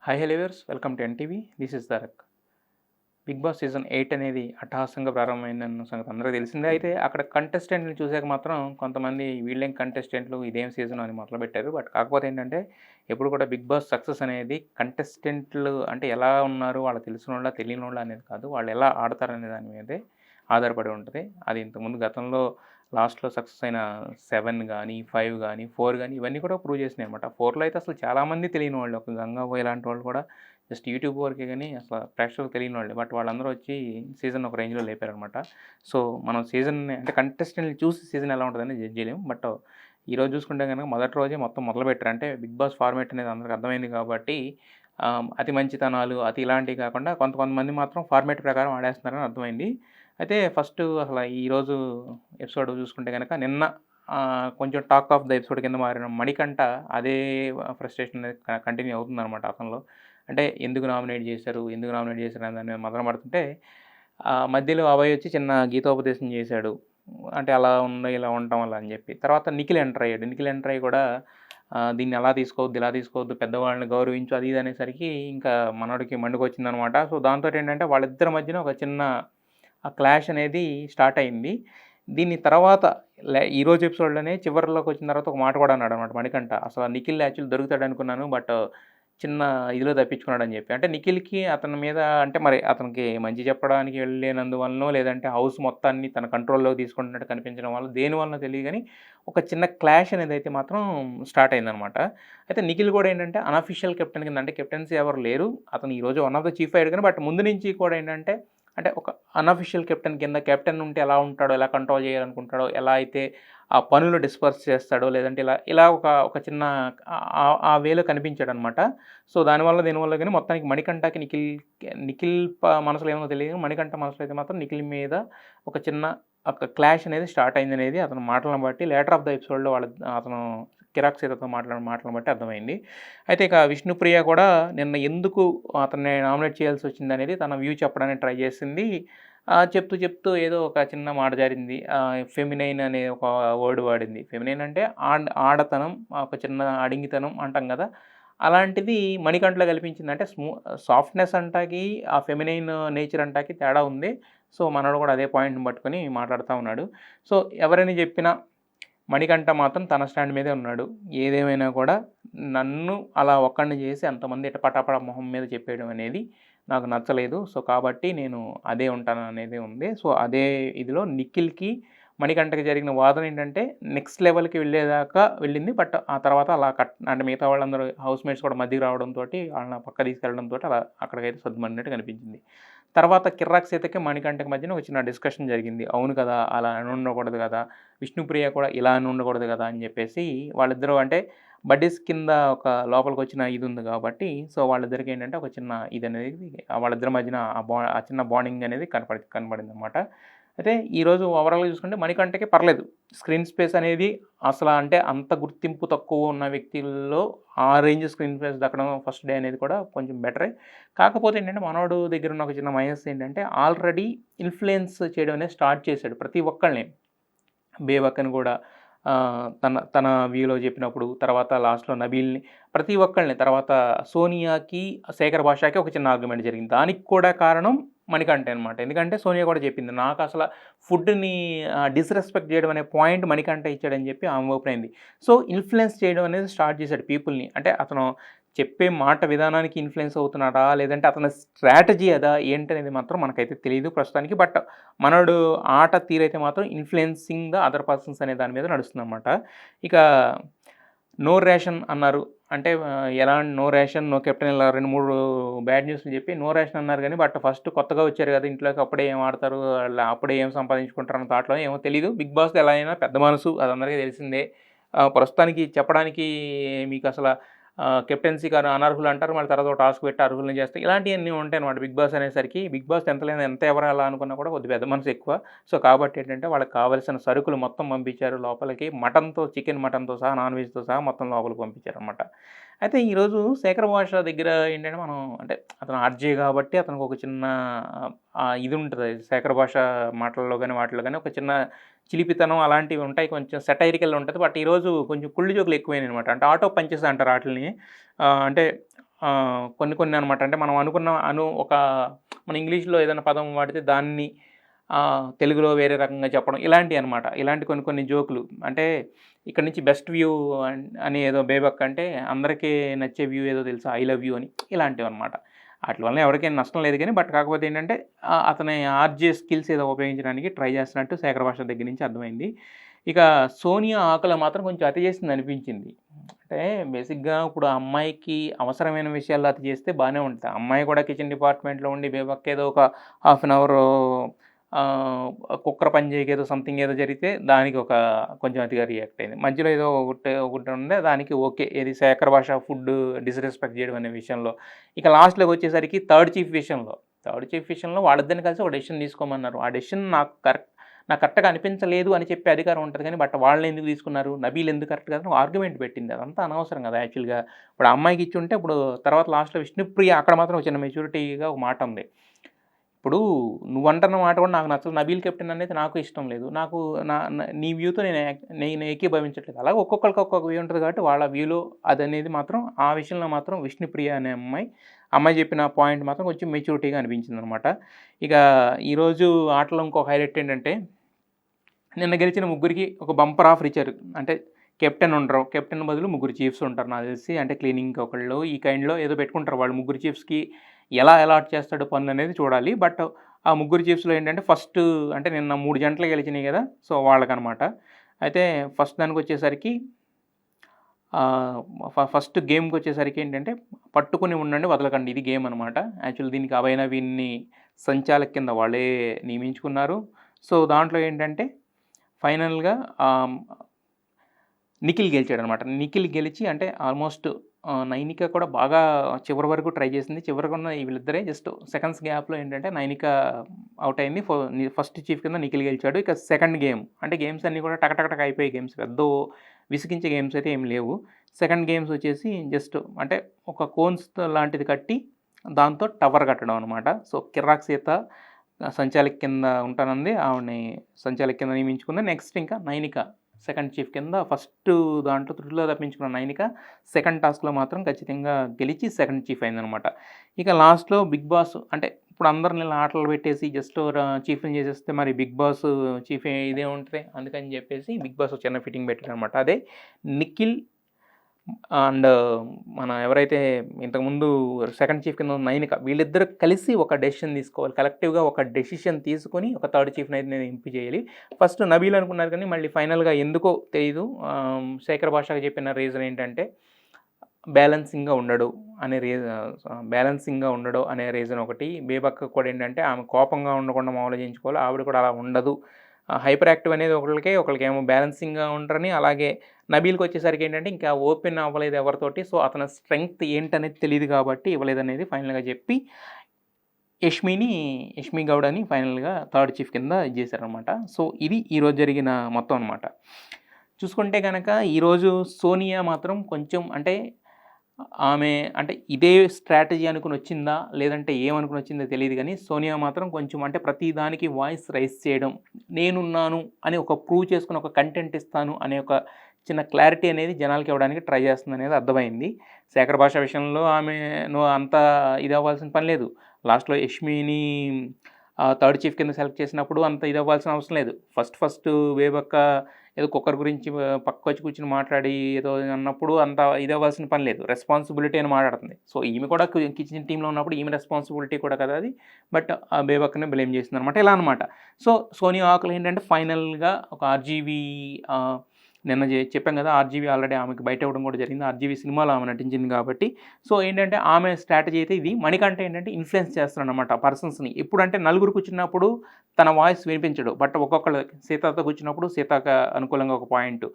Hi hello viewers, welcome to NTV. This is Tarak. Bigg Boss season 8 అనేది అట్టహాసంగా ప్రారంభమైందన్న సంగతి అందరికీ తెలిసిందే. అయితే అక్కడ కంటెస్టెంట్‌ని చూసాక మాత్రం కొంతమంది వీళ్ళేం కంటెస్టెంట్లు, ఇదేం సీజన్ అని మొదలుపెట్టారు. బట్ కాకపోతే ఏంటంటే ఎప్పుడు కూడా బిగ్ బాస్ సక్సెస్ అనేది కంటెస్టెంట్లు అంటే ఎలా ఉన్నారు, వాళ్ళకి తెలిసినోళ్ళా, తెలియనోళ్ళా అనేది కాదు. వాళ్ళు ఎలా ఆడతారనే దాని మీదే ఆధారపడి ఉంటది. అది ఇంతకుముందు గతంలో లాస్ట్‌లో సక్సెస్ అయిన 7 గానీ, 5 గానీ, 4 గానీ ఇవన్నీ కూడా ప్రూవ్ చేసినాయనమాట. 4లో అయితే అసలు చాలామంది తెలియని వాళ్ళు. ఒక గంగాబోయ్ లాంటి వాళ్ళు కూడా జస్ట్ యూట్యూబ్ వరకే గానీ అసల ప్రేక్షకులకు తెలియని వాళ్ళే. బట్ వాళ్ళందరూ వచ్చి సీజన్ ఒక రేంజ్‌లో లేపారనమాట. సో, మనం సీజన్‌ని అంటే కంటెస్టెంట్‌ని చూసి సీజన్ ఎలా ఉంటదని జడ్జ్ చేయలేము. బట్ ఈరోజు చూసుకుంటే గనక మొదటి రోజే మొత్తం మొదలుపెట్టారు. అంటే బిగ్ బాస్ ఫార్మాట్ అనేది అందరికి అర్థమైంది కాబట్టి అతి మంచితనాలు, అతి ఇలాంటివి కాకుండా కొంతమంది మాత్రం ఫార్మాట్ ప్రకారం ఆడేస్తున్నారని అర్థమైంది. అయితే ఫస్టు అసల ఈరోజు ఎపిసోడ్ చూసుకుంటే గనక నిన్న కొంచెం టాక్ ఆఫ్ ద ఎపిసోడ్ కింద మారిన మణికంఠ అదే ఫ్రస్ట్రేషన్ అనేది కంటిన్యూ అవుతుందనమాట అతనిలో. అంటే ఎందుకు నామినేట్ చేశారు? ఎందుకు నామినేట్ చేశారు? అనే దాని మీద మదన పడుతుంటే మధ్యలో అభయ్ వచ్చి చిన్న గీతోపదేశం చేశాడు. అంటే అలా ఉంది, ఇలా ఉండటం వల్ల అని చెప్పి. తర్వాత నిఖిల్ ఎంటర్ అయ్యాడు. నిఖిల్ ఎంటర్ అయ్యి కూడా దీన్ని అలా తీసుకోవద్దు, ఇలా తీసుకోవద్దు, పెద్దవాళ్ళని గౌరవించు అది ఇది అనేసరికి ఇంకా మనోడికి మండుకొచ్చిందనమాట. సో, దాంతోటేంటంటే వాళ్ళిద్దరి మధ్యన ఒక చిన్న క్లాష్ అనేది స్టార్ట్ అయింది. దీని తర్వాత ఈరోజు ఎపిసోడ్‌లోనే చివరిలోకి వచ్చిన తర్వాత ఒక మాట కూడా అన్నాడనమాట మణికంఠ. అసలు నిఖిల్ యాక్చువల్లీ దొరుకుతాడనుకున్నాను. బట్ చిన్న ఇదిలో తప్పించుకున్నాడని చెప్పి. అంటే నిఖిల్‌కి అతని మీద అంటే మరి అతనికి మంచి చెప్పడానికి వెళ్ళలేనందువలనో, లేదంటే హౌస్ మొత్తాన్ని తన కంట్రోల్‌లోకి తీసుకుంటున్నట్టు కనిపించడం వల్ల దేనివలనో తెలీదు గానీ, ఒక చిన్న క్లాష్ అనేదైతే మాత్రం స్టార్ట్ అయిందనమాట. అయితే నిఖిల్ కూడా ఏంటంటే అనఫిషియల్ కెప్టెన్ కింద అంటే కెప్టెన్సీ ఎవరు లేరు. అతను ఈరోజు వన్ ఆఫ్ ద చీఫ్ అయ్యాడు గానీ, బట్ ముందు నుంచి కూడా ఏంటంటే అంటే ఒక అనఫిషియల్ కెప్టెన్ కింద కెప్టెన్ ఉంటే ఎలా ఉంటాడో, ఎలా కంట్రోల్ చేయాలనుకుంటాడో, ఎలా అయితే ఆ పనులు డిస్పర్స్ చేస్తాడో, లేదంటే ఇలా ఒక చిన్న ఆ వేలో కనిపించాడనమాట. సో, దేనివల్ల గాని మొత్తానికి మణికంఠకి నిఖిల్ మనసులో ఏమో తెలీదు. మణికంఠ మనసులో అయితే మాత్రం నిఖిల్ మీద ఒక చిన్న క్లాష్ అనేది స్టార్ట్ అయిందనేది అతని మాటలను బట్టి లేటర్ ఆఫ్ ద ఎపిసోడ్‌లో అతను కిరాక్ సీతతో మాట్లాడిన మాటలను బట్టి అర్థమైంది. అయితే ఇక విష్ణుప్రియ కూడా నిన్న ఎందుకు అతన్ని నామినేట్ చేయాల్సొచ్చిందనేది తన వ్యూ చెప్పడానికి ట్రై చేసింది. చెప్తూ ఏదో ఒక చిన్న మాట జారింది. ఫెమినైన్ అనే ఒక వర్డ్ వాడింది. ఫెమినైన్ అంటే ఆడతనం, ఒక చిన్న అడింగితనం అంటాం గదా! అలాంటిది మణికంఠలో కల్పించింది. అంటే సాఫ్ట్‌నెస్ అంటాకి, ఆ ఫెమినైన్ నేచర్ అంటాకి తేడా ఉంది. సో, మనోడు కూడా అదే పాయింట్‌ని పట్టుకొని మాట్లాడుతా ఉన్నాడు. సో, ఎవరని చెప్పినా మణికంఠ మాత్రం తన స్టాండ్ మీదే ఉన్నాడు. ఏదేమైనా కూడా నన్ను అలా ఒక్కడిని చేసి అంతమంది పటాపట మొహం మీద చెప్పేయడం అనేది నాకు నచ్చలేదు. సో, కాబట్టి నేను అదే ఉంటాననేదే ఉంది. సో, అదే ఇదిలో నిఖిల్‌కి, మణికంఠకి జరిగిన వాదన ఏంటంటే నెక్స్ట్ లెవెల్‌కి వెళ్ళేదాకా వెళ్ళింది. బట్ ఆ తర్వాత అలా అంటే మిగతా వాళ్ళందరూ హౌస్‌మేట్స్ కూడా మధ్యకి రావడంతోటి వాళ్ళని పక్కకు తీసుకెళ్ళడంతోటి అలా అక్కడికైతే సద్దుమణిగినట్టు కనిపించింది. తర్వాత కిర్రాక్ సీతకి, మణికంఠకి మధ్యన ఒక చిన్న డిస్కషన్ జరిగింది. అవును కదా! అలా అని ఉండకూడదు కదా! విష్ణుప్రియ కూడా ఇలా అని ఉండకూడదు కదా! అని చెప్పేసి వాళ్ళిద్దరూ అంటే బడ్డీస్ కింద ఒక లోపలికొచ్చిన ఇది ఉంది కాబట్టి, సో, వాళ్ళిద్దరికీ ఏంటంటే ఒక చిన్న ఇదనేది వాళ్ళిద్దరి మధ్యన ఆ చిన్న బాండింగ్ అనేది కనపడిందనమాట. అయితే ఈరోజు ఓవరాల్‌గా చూసుకుంటే మణికంఠకి పర్లేదు. స్క్రీన్ స్పేస్ అనేది అంటే అంత గుర్తింపు తక్కువ ఉన్న వ్యక్తుల్లో ఆ రేంజ్ స్క్రీన్ స్పేస్ దక్కడం ఫస్ట్ డే అనేది కూడా కొంచెం బెటరే. కాకపోతే ఏంటంటే మనోడు దగ్గర ఉన్న ఒక చిన్న మైనస్ ఏంటంటే ఆల్రెడీ ఇన్‌ఫ్లుయెన్స్ చేయడం అనేది స్టార్ట్ చేశాడు ప్రతి ఒక్కళ్ళని. బేబక్కని కూడా తన వ్యూలో చెప్పినప్పుడు, తర్వాత లాస్ట్‌లో నబీల్‌ని ప్రతి ఒక్కళ్ళని, తర్వాత సోనియాకి, శేఖర్ భాషకి ఒక చిన్న ఆర్గ్యుమెంట్ జరిగింది. దానికి కూడా కారణం మణికంఠే అనమాట. ఎందుకంటే సోనియా కూడా చెప్పింది. నాకసల ఫుడ్‌ని డిస్‌రెస్పెక్ట్ చేయడం అనే పాయింట్ మణికంఠ ఇచ్చాడని చెప్పి ఆమె ఓపెన్ అయింది. సో, ఇన్‌ఫ్లుయెన్స్ చేయడం అనేది స్టార్ట్ చేశాడు పీపుల్‌ని. అంటే అతను చెప్పే మాట విధానానికి ఇన్‌ఫ్లుయెన్స్ అవుతున్నాడా? లేదంటే అతని స్ట్రాటజీ అదా? ఏంటనేది మాత్రం మనకైతే తెలీదు ప్రస్తుతానికి. బట్ మనోడు ఆట తీరైతే మాత్రం ఇన్‌ఫ్లుయెన్సింగ్ ద అదర్ పర్సన్స్ అనే దాని మీద నడుస్తుందనమాట. ఇక నో రేషన్ అన్నారు. అంటే నో రేషన్, నో కెప్టెన్ ఇలా 2, 3 బ్యాడ్ న్యూస్‌లు చెప్పి నో రేషన్ అన్నారు గానీ, బట్ ఫస్ట్ కొత్తగా వచ్చారు కదా! ఇంట్లోకి అప్పుడే ఏం ఆడతారు? అప్పుడే ఏం సంపాదించుకుంటారు అన్న థాట్‌లో ఏమో తెలీదు. బిగ్ బాస్‌ది ఎలా అయినా పెద్ద మనసు అది అందరికీ తెలిసిందే. ప్రస్తుతానికి చెప్పడానికి మీకసల కెప్టెన్సీకి అనర్హులు అంటారు. మళ్ళీ తర్వాత ఒక టాస్క్ పెట్టి అర్హుల్ని చేస్తారు. ఇలాంటియన్నీ ఉంటాయన్నమాట బిగ్ బాస్ అనేసరికి. బిగ్ బాస్ ఎంత ఎవరు ఎలా అనుకున్నా కూడా కొద్దిగా పెద్ద మనసు ఎక్కువ. సో, కాబట్టి ఏంటంటే వాళ్ళకి కావాల్సిన సరుకులు మొత్తం పంపించారు లోపలికి. చికెన్ మటన్‌తో సహా, నాన్ వెజ్‌తో సహా మొత్తం లోపలికి పంపించారనమాట. అయితే ఈరోజు శేఖర్ భాష దగ్గర ఏంటంటే మనం అంటే అతను ఆర్‌జే కాబట్టి అతనికి ఒక చిన్న ఇది ఉంటది. శేఖర్ భాష మాటల్లో గాని, వాటిలో గాని ఒక చిన్న చిలిపితనం అలాంటివి ఉంటాయి. కొంచెం సెటైరికల్ ఉంటది. బట్ ఈరోజు కొంచెం కుళ్ళు జోకులు ఎక్కువైనాయనమాట. అంటే ఆటో పంచెస్ అంటారు ఆటిల్ని. అంటే కొన్ని కొన్ని అనమాట. అంటే మనం అనుకున్న ఒక మన ఇంగ్లీష్‌లో ఏదైనా పదం వాడితే దాన్ని తెలుగులో వేరే రకంగా చెప్పడం ఇలాంటివి అనమాట. ఇలాంటి కొన్ని కొన్ని జోకులు. అంటే ఇక్కడ నుంచి బెస్ట్ వ్యూ అని ఏదో బేబక్ అంటే అందరికీ నచ్చే వ్యూ ఏదో తెలుసా? ఐ లవ్ యూ అని ఇలాంటివన్నమాట. ఆటిల వలన ఎవరికైనా నష్టం లేదు గానీ, బట్ కాకపోతే ఏంటంటే అతని ఆర్‌జే స్కిల్స్ ఏదో ఉపయోగించడానికి ట్రై చేస్తున్నట్టు శేఖర్ భాష దగ్గర నుంచి అర్థమైంది. ఇక సోనియా ఆకలి మాత్రం కొంచెం అతి చేసిందనిపించింది. అంటే బేసిక్‌గా ఇప్పుడు ఆ అమ్మాయికి అవసరమైన విషయాల్లో అతి చేస్తే బానే ఉంటది. ఆ అమ్మాయి కూడా కిచెన్ డిపార్ట్‌మెంట్‌లో ఉండి బేబక్ ఏదో ఒక హాఫ్ అన్ అవరు ఆహ్, కుక్కర్ పని చేయక ఏదో సంథింగ్ ఏదో జరిగితే దానికి కొంచెం అతిగా రియాక్ట్ అయింది. మధ్యలో ఏదో ఒకటి ఉండే దానికి ఓకే. ఏది శేఖర్ భాష ఫుడ్ డిస్‌రెస్పెక్ట్ చేయడం అనే విషయంలో. ఇక లాస్ట్‌లోకి వచ్చేసరికి థర్డ్ చీఫ్ విషయంలో వాళ్ళిద్దరిని కలిసి ఒక డెసిషన్ తీసుకోమన్నారు. ఆ డెసిషన్ నాకు కరెక్ట్‌గా అనిపించలేదు అని చెప్పే అధికారం ఉంటది గానీ, బట్ వాళ్ళనెందుకు తీసుకున్నారు? నబీల్ ఎందుకు కరెక్ట్ కాదని ఒక ఆర్గ్యుమెంట్ పెట్టింది. అదంతా అనవసరం కదా! యాక్చువల్‌గా. ఇప్పుడు ఆ అమ్మాయికి ఇచ్చుంటే ఇప్పుడు తర్వాత లాస్ట్‌లో విష్ణుప్రియ అక్కడ మాత్రం ఒక చిన్న మెచ్యూరిటీగా ఒక మాట ఉంది. ఇప్పుడు నువ్వంటున్న మాట కూడా నాకు నచ్చదు. నబీల్ కెప్టెన్ అనేది నాకు ఇష్టం లేదు. నాకు నా న నీ వ్యూతో నేను ఏకీభవించట్లేదు. అలాగే ఒక్కొక్కళ్ళకి ఒక్కొక్క వ్యూ ఉంటది కాబట్టి వాళ్ళ వ్యూలో అదనేది మాత్రం ఆ విషయంలో మాత్రం విష్ణుప్రియ అనే అమ్మాయి చెప్పిన పాయింట్ మాత్రం కొంచెం మెచ్యూరిటీగా అనిపించిందనమాట. ఇక ఈరోజు ఆటలో ఇంకో హైలైట్ ఏంటంటే నిన్న గెలిచిన ముగ్గురికి ఒక బంపర్ ఆఫర్ ఇచ్చారు. అంటే కెప్టెన్ ఉండరు. కెప్టెన్ బదులు ముగ్గురు చీఫ్స్ ఉంటారు నాకు తెలిసి. అంటే క్లీనింగ్‌కి ఒకళ్ళు ఈ కైండ్‌లో ఏదో పెట్టుకుంటారు వాళ్ళు ముగ్గురు చీఫ్స్‌కి ఎలా అలాట్ చేస్తాడు పనులనేది చూడాలి. బట్ ఆ ముగ్గురు చీఫ్స్‌లో ఏంటంటే ఫస్ట్ అంటే నిన్న 3 జంటలు గెలిచినాయి గదా! సో, వాళ్ళకనమాట. అయితే ఫస్ట్ దానికొచ్చేసరికి ఆహ్, ఫస్ట్ గేమ్‌కొచ్చేసరికి ఏంటంటే పట్టుకొని ఉండండి వదలకండి ఇది గేమ్ అనమాట. యాక్చువల్ దీనికి అభయ్ నవీన్‌ని సంచాలక్ కింద వాళ్ళే నియమించుకున్నారు. సో, దాంట్లో ఏంటంటే ఫైనల్‌గా నిఖిల్ గెలిచాడనమాట. నిఖిల్ గెలిచి అంటే ఆల్మోస్ట్ నైనిక కూడా బాగా చివరి వరకు ట్రై చేసింది. చివరకున్న వీళ్ళిద్దరే జస్ట్ సెకండ్స్ గ్యాప్‌లో ఏంటంటే నైనిక ఔట్ అయింది. ఫస్ట్ చీఫ్ కింద నిఖిల్ గెలిచాడు. ఇక సెకండ్ గేమ్ అంటే గేమ్స్ అన్నీ కూడా టక టక టక అయిపోయాయి గేమ్స్. విసిగించే గేమ్స్ అయితే ఏమి లేవు. సెకండ్ గేమ్స్ వచ్చేసి జస్ట్ అంటే ఒక కోన్స్ లాంటిది కట్టి దాంతో టవర్ కట్టడం అనమాట. సో, కిర్రాక్ సీత సంచాలక్ కింద ఉంటానంది. ఆవిడని సంచాలక్ కింద నియమించుకుంది. నెక్స్ట్ ఇంకా నైనిక సెకండ్ చీఫ్ కింద ఫస్ట్ దాంట్లో త్రుటిలో తప్పించుకున్న నైనిక సెకండ్ టాస్క్‌లో మాత్రం ఖచ్చితంగా గెలిచి సెకండ్ చీఫ్ అయిందనమాట. ఇక లాస్ట్‌లో బిగ్ బాస్ అంటే ఇప్పుడు అందరిని ఇలా ఆటలు పెట్టేసి జస్ట్ చీఫ్‌ని చేసేస్తే మరి బిగ్ బాస్ చీఫ్ ఇదే ఉంటది. అందుకని చెప్పేసి బిగ్ బాస్ చిన్న ఫిట్టింగ్ పెట్టారనమాట. అదే నిఖిల్ అండ్ మన ఎవరైతే ఇంతకుముందు సెకండ్ చీఫ్ కింద ఉన్న నైనిక వీళ్ళిద్దరూ కలిసి ఒక డెసిషన్ తీసుకోవాలి. కలెక్టివ్‌గా ఒక డెసిషన్ తీసుకొని ఒక థర్డ్ చీఫ్‌ని అయితే నేను ఎంపిక చేయాలి. ఫస్ట్ నబీల్ అనుకున్నారు కానీ మళ్ళీ ఫైనల్‌గా ఎందుకో తెలీదు. శేఖర్ భాషకి చెప్పిన రీజన్ ఏంటంటే బ్యాలెన్సింగ్‌గా ఉండడు అనే రీజన్ ఒకటి. బేబక్క కూడా ఏంటంటే ఆమె కోపంగా ఉండకుండా మామూలుగా చేయించుకోవాలి. ఆవిడ కూడా అలా ఉండదు. హైపర్ యాక్టివ్ అనేది ఒకళ్ళకేమో బ్యాలెన్సింగ్‌గా ఉండరని, అలాగే నబీల్‌కొచ్చేసరికి ఏంటంటే ఇంకా ఓపెన్ అవ్వలేదు ఎవరితోటి. సో, అతని స్ట్రెంగ్త్ ఏంటనేది తెలీదు కాబట్టి ఇవ్వలేదనేది ఫైనల్‌గా చెప్పి యష్మి గౌడని ఫైనల్‌గా థర్డ్ చీఫ్ కింద ఇది చేశారనమాట. సో, ఇది ఈరోజు జరిగిన మొత్తం అనమాట. చూసుకుంటే గనక ఈరోజు సోనియా మాత్రం కొంచెం అంటే ఆమె అంటే ఇదే స్ట్రాటజీ అనుకునొచ్చిందా? లేదంటే ఏమనుకునొచ్చిందో తెలీదు గానీ, సోనియా మాత్రం కొంచెం అంటే ప్రతి దానికి వాయిస్ రైజ్ చేయడం, నేనున్నాను అని ఒక ప్రూవ్ చేసుకొని ఒక కంటెంట్ ఇస్తాను అనే ఒక చిన్న క్లారిటీ అనేది జనాలకి ఇవ్వడానికి ట్రై చేస్తుందనేది అర్థమైంది. శేఖర్ భాష విషయంలో నువ్వు అంత ఇదవ్వాల్సిన పని లేదు. లాస్ట్‌లో యష్మిని థర్డ్ చీఫ్ కింద సెలెక్ట్ చేసినప్పుడు అంత ఇదవ్వాల్సిన అవసరం లేదు. ఫస్ట్ బేబక్క ఏదో కుక్కర్ గురించి పక్కకొచ్చి కూర్చొని మాట్లాడి ఏదో అన్నప్పుడు అంత ఇదవ్వాల్సిన పని లేదు. రెస్పాన్సిబిలిటీ అని మాట్లాడుతుంది. సో, ఈమె కూడా కిచెన్ టీమ్‌లో ఉన్నప్పుడు ఈమె రెస్పాన్సిబిలిటీ కూడా కదా అది. బట్ ఆ బేబక్కనే బ్లేమ్ చేసిందనమాట. ఇలా అనమాట. సో, సోనియా ఆకలి ఏంటంటే ఫైనల్‌గా ఒక ఆర్‌జీవీ నిన్న చెప్పాం కదా! ఆర్‌జీవీ ఆల్రెడీ ఆమెకి బయట ఇవ్వడం కూడా జరిగింది. ఆర్‌జీవీ సినిమాలో ఆమె నటించింది కాబట్టి. సో, ఏంటంటే ఆమె స్ట్రాటజీ అయితే ఇది. మణికంఠ ఏంటంటే ఇన్‌ఫ్లుయెన్స్ చేస్తున్నాడనమాట పర్సన్స్‌ని. ఎప్పుడంటే నలుగురు కూర్చున్నప్పుడు తన వాయిస్ వినిపించడు. బట్ ఒక్కొక్కళ్ళు సీతతో కూర్చున్నప్పుడు సీతకు అనుకూలంగా ఒక పాయింట్.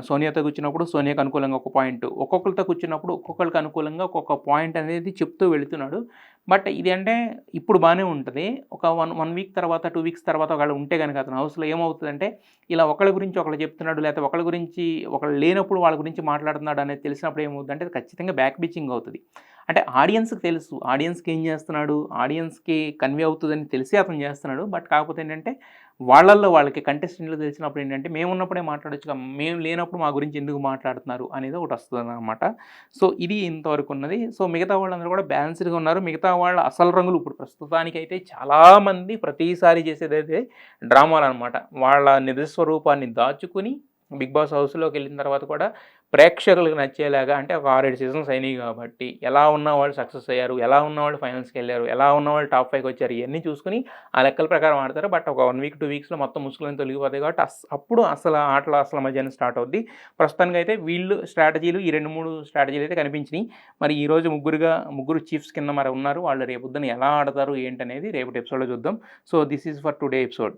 సోనియాతో కూర్చున్నప్పుడు సోనియాకి అనుకూలంగా ఒక పాయింట్. ఒక్కొక్కళ్ళతో కూర్చున్నప్పుడు ఒక్కొక్కళ్ళకి అనుకూలంగా ఒక్కొక్క పాయింట్ అనేది చెప్తూ వెళుతున్నాడు. బట్ ఇది అంటే ఇప్పుడు బానే ఉంటది. ఒక 1 వీక్ తర్వాత, 2 వీక్స్ తర్వాత ఒకవేళ ఉంటే గనక అతని హౌస్‌లో ఏమవుతదంటే ఇలా ఒకళ్ళ గురించి ఒకళ్ళు చెప్తున్నాడు. లేకపోతే ఒకళ్ళ గురించి ఒకళ్ళు లేనప్పుడు వాళ్ళ గురించి మాట్లాడుతున్నాడు అనేది తెలిసినప్పుడు ఏమవుద్దంటే అది ఖచ్చితంగా బ్యాక్ బిచింగ్ అవుతది. అంటే ఆడియన్స్‌కి తెలుసు. ఆడియన్స్‌కి ఏం చేస్తున్నాడు, ఆడియన్స్‌కి కన్వే అవుతదని తెలిసి అతను చేస్తున్నాడు. బట్ కాకపోతే ఏంటంటే వాళ్ళల్లో వాళ్ళకి కంటెస్టెంట్లు తెలిసినప్పుడు ఏంటంటే మేమున్నప్పుడే మాట్లాడొచ్చుగా, మేము లేనప్పుడు మా గురించి ఎందుకు మాట్లాడుతున్నారు అనేది ఒకటొస్తదనమాట. సో, ఇది ఇంతవరకు ఉన్నది. సో, మిగతా వాళ్ళందరూ కూడా బ్యాలెన్స్డ్‌గా ఉన్నారు. మిగతా వాళ్ళ అసలు రంగులు ఇప్పుడు ప్రస్తుతానికైతే చాలామంది ప్రతిసారి చేసేదైతే డ్రామాలనమాట. వాళ్ళ నిజ స్వరూపాన్ని దాచుకొని బిగ్ బాస్ హౌస్‌లోకెళ్ళిన తర్వాత కూడా ప్రేక్షకులకు నచ్చేలాగా అంటే ఒక 6, 7 సీజన్స్ అయినాయి కాబట్టి ఎలా ఉన్నవాళ్ళు సక్సెస్ అయ్యారు, ఎలా ఉన్నవాళ్ళు ఫైనల్స్‌కెళ్లారు, ఎలా ఉన్నవాళ్ళు టాప్ 5కి వచ్చారు ఇయన్నీ చూసుకొని ఆ లెక్కల ప్రకారం ఆడతారు. బట్ ఒక 1 వీక్, 2 వీక్స్‌లో మొత్తం ముసుగులన్నీ తొలగిపోతాయి కాబట్టి అప్పుడు అసలు ఆటలు అసలు మధ్యాహ్నం స్టార్ట్ అవుద్ది. ప్రస్తుతానికైతే వీళ్ళు స్ట్రాటజీలు ఈ 2, 3 స్ట్రాటజీలు అయితే కనిపించినియి. మరి ఈరోజు ముగ్గురు చీఫ్స్ కింద మరి ఉన్నారు. వాళ్ళు రేపొద్దున ఎలా ఆడతారు ఏంటనేది రేపటి ఎపిసోడ్‌లో చూద్దాం. So, this is for today episode.